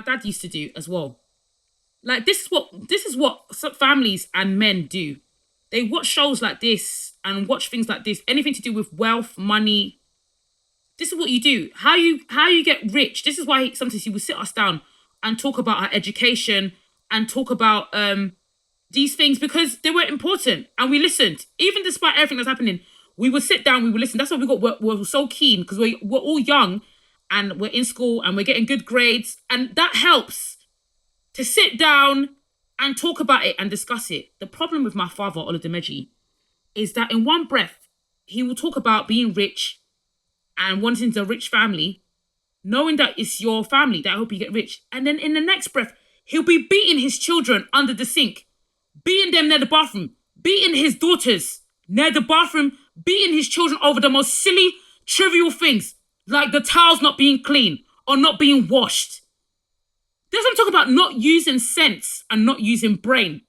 dad used to do as well. Like this is what families and men do. They watch shows like this and watch things like this. Anything to do with wealth, money. This is what you do. How you get rich. This is why sometimes he would sit us down and talk about our education and talk about these things because they were important and we listened. Even despite everything that's happening, we would sit down, we would listen. That's why we're so keen because we're all young and we're in school and we're getting good grades. And that helps to sit down and talk about it and discuss it. The problem with my father, Olademiji, is that in one breath, he will talk about being rich and wanting a rich family, knowing that it's your family that help you get rich. And then in the next breath, he'll be beating his children under the sink, beating them near the bathroom, beating his daughters near the bathroom, beating his children over the most silly, trivial things, like the towels not being clean or not being washed. That's what I'm talking about, not using sense and not using brain.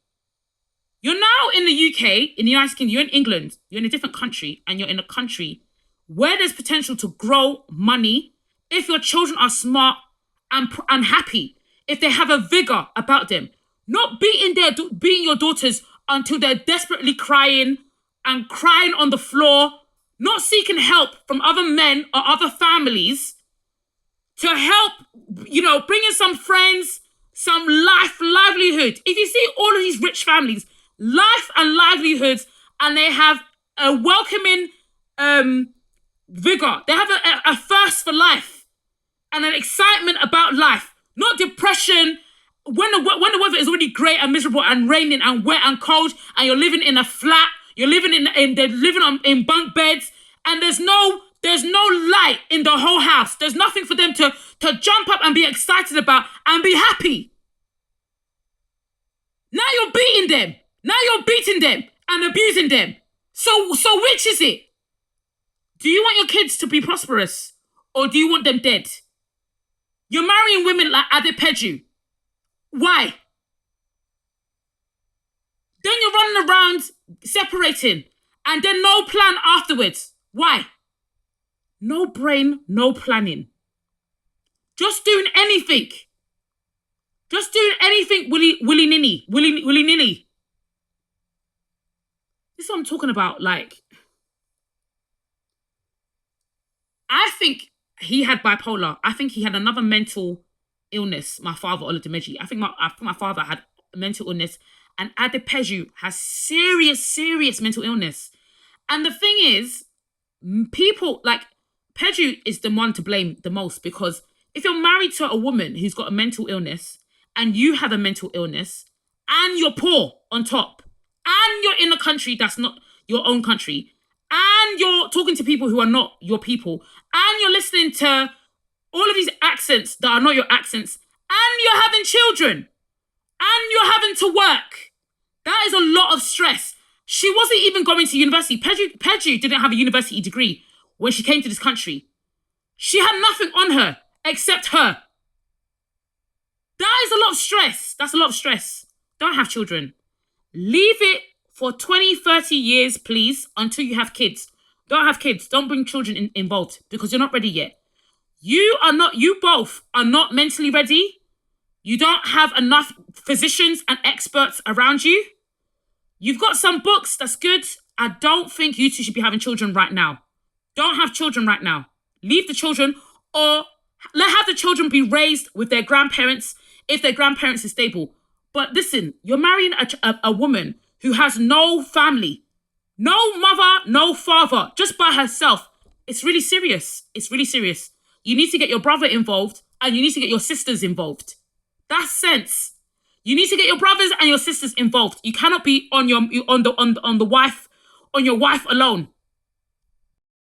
You're now in the UK, in the United Kingdom, you're in England, you're in a different country, and you're in a country where there's potential to grow money if your children are smart and happy, if they have a vigor about them. Not beating your daughters until they're desperately crying and crying on the floor, not seeking help from other men or other families to help, bring in some friends, some livelihood. If you see all of these rich families, life and livelihoods, and they have a welcoming vigor. They have a thirst for life and an excitement about life, not depression. When the weather is already great and miserable and raining and wet and cold, and you're living in a flat, you're living in bunk beds, and there's no light in the whole house. There's nothing for them to jump up and be excited about and be happy. Now you're beating them. Now you're beating them and abusing them. So which is it? Do you want your kids to be prosperous or do you want them dead? You're marrying women like Adepeju. Why? Then you're running around separating and then no plan afterwards. Why? No brain, no planning. Just doing anything. Just doing anything willy-nilly. This is what I'm talking about. Like, I think he had bipolar. I think he had another mental illness, my father, Olademiji. I think my father had mental illness. And Adepeju has serious mental illness. And the thing is, people like Peju is the one to blame the most, because if you're married to a woman who's got a mental illness and you have a mental illness and you're poor on top and you're in a country that's not your own country and you're talking to people who are not your people and you're listening to all of these accents that are not your accents and you're having children and you're having to work, that is a lot of stress. She wasn't even going to university. Peju didn't have a university degree when she came to this country. She had nothing on her except her. That is a lot of stress. That's a lot of stress. Don't have children. Leave it for 20, 30 years, please, until you have kids. Don't have kids. Don't bring children involved because you're not ready yet. You both are not mentally ready. You don't have enough physicians and experts around you. You've got some books, that's good. I don't think you two should be having children right now. Don't have children right now. Leave the children or have the children be raised with their grandparents if their grandparents are stable. But listen, you're marrying a woman who has no family, no mother, no father, just by herself. It's really serious. It's really serious. You need to get your brother involved and you need to get your sisters involved. That's sense. You need to get your brothers and your sisters involved. You cannot be on your wife alone.